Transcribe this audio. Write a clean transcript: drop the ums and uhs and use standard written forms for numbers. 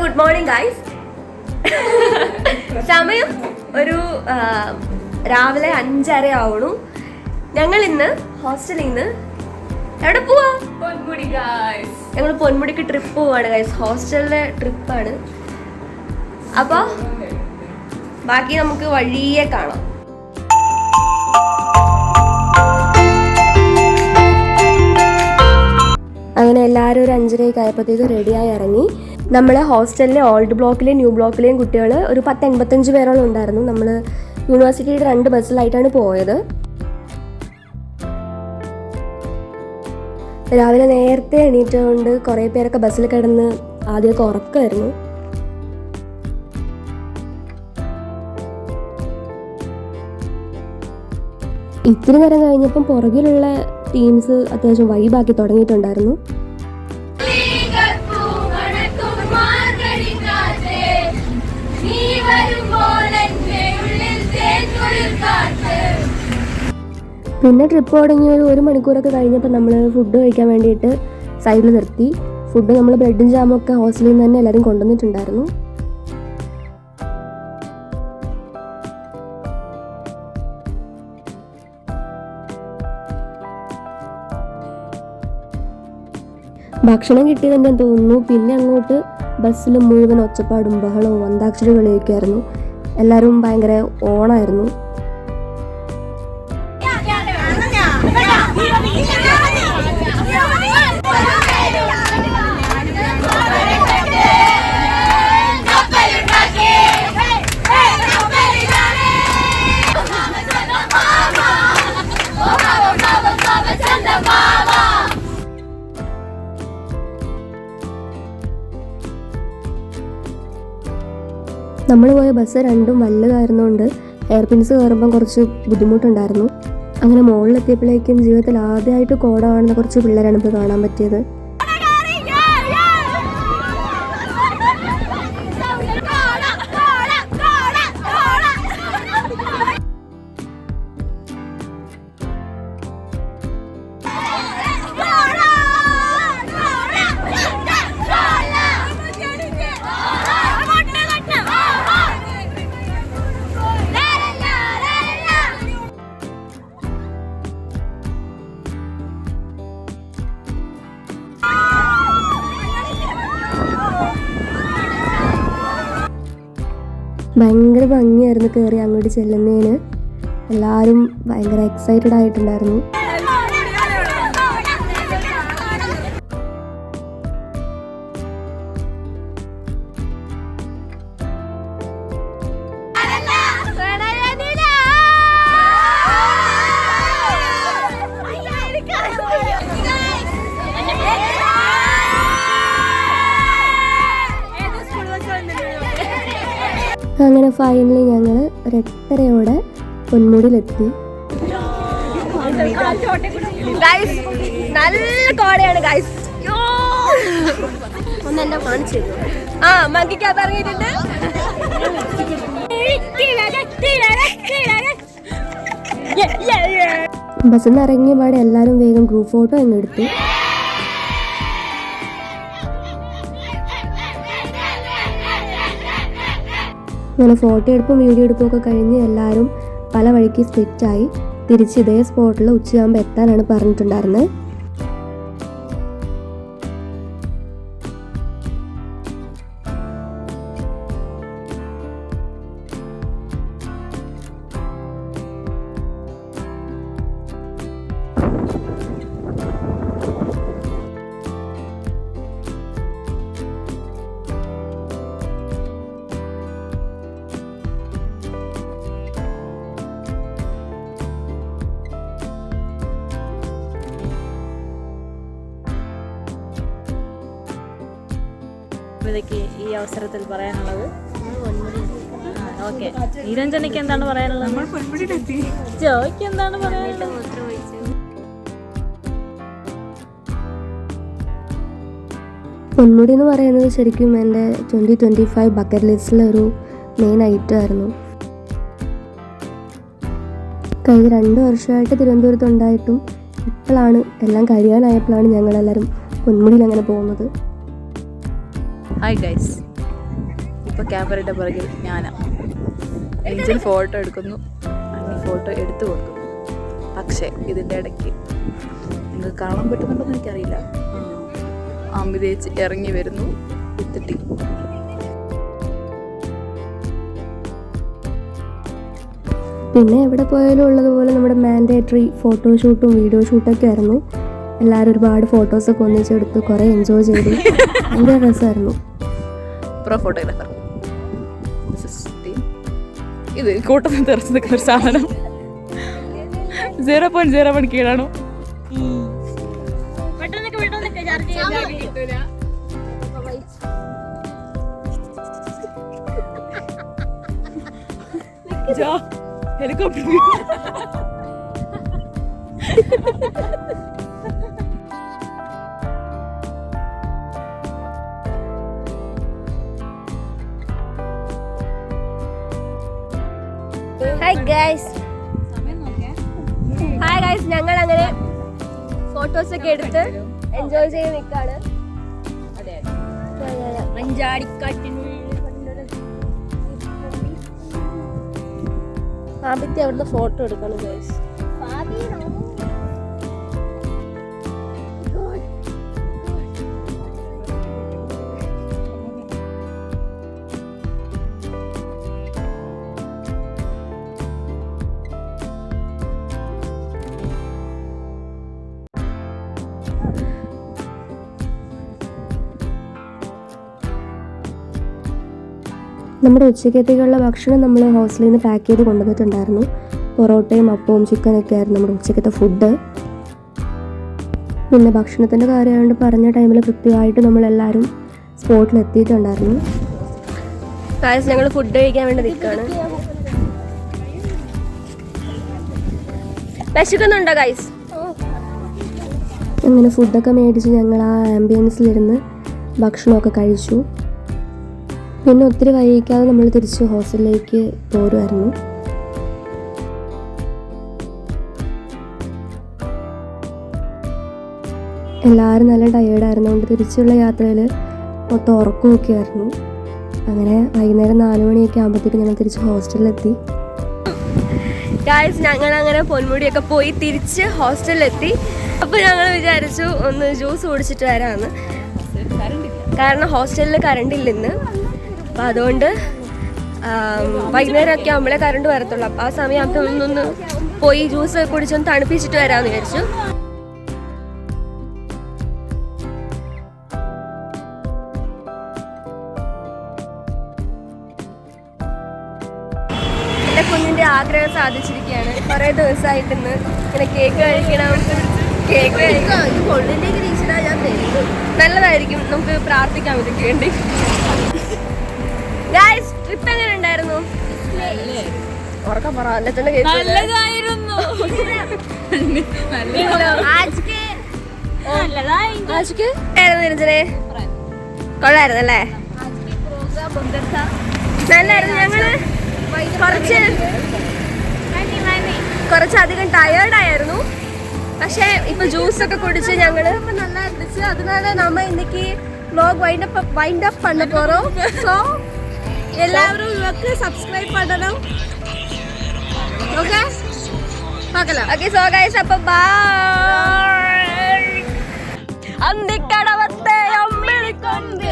Good morning guys. സമയം ഒരു രാവിലെ 5:30 ആവണു. ഞങ്ങൾ ഇന്ന് ഹോസ്റ്റലിൽ നിന്ന് എവിടെ പോവാ? പൊന്മുടി ഗൈസ്. ഞങ്ങൾ പൊന്മുടിക്ക് ട്രിപ്പ് പോവാണ് ഗൈസ്. ഹോസ്റ്റലിലെ ട്രിപ്പാണ്. അപ്പോൾ ബാക്കി നമുക്ക് വഴിയെ കാണാം. അങ്ങനെ എല്ലാവരും ഒരു 5:30 ആയപ്പോഴത്തേക്ക് റെഡിയായി ഇറങ്ങി. നമ്മളെ ഹോസ്റ്റലിലെ ഓൾഡ് ബ്ലോക്കിലെയും ന്യൂ ബ്ലോക്കിലെയും കുട്ടികൾ ഒരു 10-85 പേരോളം ഉണ്ടായിരുന്നു. നമ്മൾ യൂണിവേഴ്സിറ്റിയുടെ 2 ബസ്സിലായിട്ടാണ് പോയത്. രാവിലെ നേരത്തെ എണീറ്റുകൊണ്ട് കുറേ പേരൊക്കെ ബസ്സിൽ കിടന്ന് ആദ്യമൊക്കെ ഉറക്കമായിരുന്നു. ഇത്തിരി നേരം കഴിഞ്ഞപ്പം പുറകിലുള്ള ടീംസ് അത്യാവശ്യം വൈബാക്കി തുടങ്ങിയിട്ടുണ്ടായിരുന്നു. പിന്നെ ട്രിപ്പ് തുടങ്ങി ഒരു മണിക്കൂറൊക്കെ കഴിഞ്ഞപ്പോൾ നമ്മൾ ഫുഡ് കഴിക്കാൻ വേണ്ടിയിട്ട് സൈഡിൽ നിർത്തി. ഫുഡ് നമ്മൾ ബ്രെഡും ജാമും ഒക്കെ ഹോസ്റ്റലിൽ നിന്ന് തന്നെ എല്ലാവരും കൊണ്ടുവന്നിട്ടുണ്ടായിരുന്നു. ഭക്ഷണം കിട്ടിയതെന്ന് തോന്നുന്നു. പിന്നെ അങ്ങോട്ട് ബസ്സിൽ മുഴുവൻ ഒച്ചപ്പാടും ബഹളവും അന്താക്ഷരി കളിയൊക്കെയായിരുന്നു. എല്ലാവരും ഭയങ്കര ഓണായിരുന്നു. നമ്മൾ പോയ ബസ് രണ്ടും വലുതായിരുന്നുകൊണ്ട് എയർപിൻസ് കയറുമ്പം കുറച്ച് ബുദ്ധിമുട്ടുണ്ടായിരുന്നു. അങ്ങനെ മുകളിലെത്തിയപ്പോഴേക്കും ജീവിതത്തിൽ ആദ്യമായിട്ട് കോട കാണുന്ന കുറച്ച് പിള്ളേരാണ് ഇപ്പോൾ കാണാൻ പറ്റിയത്. ഭയങ്കര ഭംഗിയായിരുന്നു കയറി അങ്ങോട്ട് ചെല്ലുന്നതിന്. എല്ലാവരും ഭയങ്കര എക്സൈറ്റഡ് ആയിട്ടുണ്ടായിരുന്നു. അങ്ങനെ ഫൈനലി ഞങ്ങൾ 8:30 പൊന്മുടിയിലെത്തി. നല്ല കോടയാണ് ഗൈസ്. ഒന്ന് എന്നെ കാണിച്ചു മങ്കിക്കകത്ത് ഇറങ്ങിയിട്ടുണ്ട്. ബസ്സിൽ നിന്ന് ഇറങ്ങിയ പാടെ എല്ലാവരും വേഗം ഗ്രൂപ്പ് ഫോട്ടോ അങ്ങ് എടുത്തു. അങ്ങനെ ഫോട്ടോ എടുപ്പും വീഡിയോ എടുപ്പും ഒക്കെ കഴിഞ്ഞ് എല്ലാവരും പല വഴിക്ക് സ്പ്ലിറ്റായി. തിരിച്ച് ഇതേ സ്പോട്ടിൽ ഉച്ചയാകുമ്പോൾ എത്താനാണ് പറഞ്ഞിട്ടുണ്ടായിരുന്നത്. ഈ അവസരത്തിൽ പറയാനുള്ളത് ഓക്കെ, നിരഞ്ജനയ്ക്ക് എന്താണ് പറയാനുള്ളത്? ജോയ്ക്ക് എന്താണ് പറയാനുള്ളത്? പൊന്മുടി എന്ന് പറയുന്നത് ശരിക്കും എൻ്റെ 2025 ബക്കറ്റ് ലിസ്റ്റിലെ ഒരു മെയിൻ ഐറ്റം ആയിരുന്നു. കഴിഞ്ഞ 2 വർഷമായിട്ട് തിരുവനന്തപുരത്ത് ഉണ്ടായിട്ടും ഇപ്പോഴാണ് എല്ലാം കഴിയാനായപ്പോഴാണ് ഞങ്ങളെല്ലാവരും പൊന്മുടിയിൽ അങ്ങനെ പോകുന്നത്. ഹായ് ഗൈസ്, അപ്പോൾ ക്യാമറയുടെ പുറകിൽ ഞാനാണ്. ഏഞ്ചൽ ഫോട്ടോ എടുക്കുന്നു, അണ്ണി ഫോട്ടോ എടുത്തു കൊടുക്കുന്നു. പക്ഷേ ഇതിൻ്റെ ഇടയ്ക്ക് നിങ്ങൾക്ക് കാണാൻ പറ്റുന്നുണ്ടോയെന്ന് എനിക്കറിയില്ല, അമിതേച്ച് ഇറങ്ങി വരുന്നു കുത്തിട്ടി. പിന്നെ എവിടെ പോയാലും ഉള്ളതുപോലെ നമ്മുടെ മാൻഡേറ്ററി ഫോട്ടോഷൂട്ടും വീഡിയോ ഷൂട്ടൊക്കെ ആയിരുന്നു. എല്ലാവരും ഒരുപാട് ഫോട്ടോസൊക്കെ ഒന്നിച്ചെടുത്ത് കുറേ എൻജോയ് ചെയ്തു. ഭയങ്കര രസമായിരുന്നു. പ്രോ ഫോട്ടോഗ്രാഫർ ഇത് കൂട്ടത്തിൽ തെറിച്ച് നിൽക്കുന്ന ഒരു സാധനം 0.01 കീഴാണോ? ഹെലികോപ്റ്റർ ഹായ് ഗൈസ്, ഞങ്ങൾ അങ്ങനെ ഫോട്ടോസൊക്കെ എടുത്ത് എൻജോയ് ചെയ്ത് നിൽക്കാണ്. ആദ്യത്തെ അവിടുന്ന് ഫോട്ടോ എടുക്കണം ഗൈസ്. നമ്മുടെ ഉച്ചക്കത്തേക്കുള്ള ഭക്ഷണം നമ്മൾ ഹോസ്റ്റലിൽ നിന്ന് പാക്ക് ചെയ്ത് കൊണ്ടുവന്നിട്ടുണ്ടായിരുന്നു. പൊറോട്ടയും അപ്പവും ചിക്കനൊക്കെ ആയിരുന്നു നമ്മുടെ ഉച്ചക്കത്തെ ഫുഡ്. പിന്നെ ഭക്ഷണത്തിൻ്റെ കാര്യമായതുകൊണ്ട് പറഞ്ഞ ടൈമിൽ കൃത്യമായിട്ട് നമ്മളെല്ലാവരും സ്പോട്ടിൽ എത്തിയിട്ടുണ്ടായിരുന്നു. ഗൈസ്, ഞങ്ങൾ ഫുഡ് കഴിക്കാൻ വേണ്ടി നിൽക്കുകയാണ്. വിശക്കുന്നുണ്ടോ ഗൈസ്? അങ്ങനെ ഫുഡൊക്കെ മേടിച്ച് ഞങ്ങൾ ആ ആംബിയൻസിലിരുന്ന് ഭക്ഷണമൊക്കെ കഴിച്ചു. പിന്നെ ഒത്തിരി വൈകിക്കാതെ നമ്മൾ തിരിച്ച് ഹോസ്റ്റലിലേക്ക് പോരുമായിരുന്നു. എല്ലാവരും നല്ല ടയേർഡായിരുന്നുകൊണ്ട് തിരിച്ചുള്ള യാത്രയിൽ മൊത്തം ഉറക്കമൊക്കെ ആയിരുന്നു. അങ്ങനെ വൈകുന്നേരം 4 മണിയൊക്കെ ആകുമ്പോഴത്തേക്ക് ഞങ്ങൾ തിരിച്ച് ഹോസ്റ്റലിലെത്തി. ഗായ്സ്, ഞങ്ങളങ്ങനെ പൊന്മുടിയൊക്കെ പോയി തിരിച്ച് ഹോസ്റ്റലിലെത്തി. അപ്പോൾ ഞങ്ങൾ വിചാരിച്ചു ഒന്ന് ജ്യൂസ് കുടിച്ചിട്ട് വരാമെന്ന്. കാരണം ഹോസ്റ്റലിൽ കറണ്ടില്ല ഇന്ന്. അപ്പം അതുകൊണ്ട് വൈകുന്നേരമൊക്കെ ആകുമ്പോഴേ കറണ്ട് വരത്തുള്ളൂ. അപ്പം ആ സമയം അതൊന്നൊന്ന് പോയി ജ്യൂസ് കുടിച്ചൊന്ന് തണുപ്പിച്ചിട്ട് വരാമെന്ന് വിചാരിച്ചു. എൻ്റെ കുഞ്ഞിൻ്റെ ആഗ്രഹം സാധിച്ചിരിക്കുകയാണ്. കുറേ ദിവസമായിട്ട് ഇന്ന് ഇങ്ങനെ കേക്ക് കഴിക്കണം, കേക്ക് കഴിക്കണം. ഞാൻ തരും, നല്ലതായിരിക്കും, നമുക്ക് പ്രാർത്ഥിക്കാം ഇതൊക്കെ വേണ്ടി. ഗൈസ്, ട്രിപ്പ് എങ്ങനെ ഉണ്ടായിരുന്നു? ഉറക്കം പറ, നല്ലതായിരുന്നു. കൊള്ളായിരുന്നല്ലേ? നല്ലായിരുന്നു. ഞങ്ങള് കുറച്ചധികം ടയേർഡായിരുന്നു. പക്ഷെ ഇപ്പൊ ജ്യൂസ് ഒക്കെ കുടിച്ച് ഞങ്ങള് நல்லா இருந்துச்சு. அதனால நாம இன்னைக்கு vlog wind up பண்ண போறோம். சோ எல்லாரும் இவக்கு subscribe பண்ணனும். ஓகே பார்க்கலாம். ஓகே, சோ गाइस, அப்ப bye. അന്തിക്കടവത്തെ അമ്മിളിക്കൊമ്പി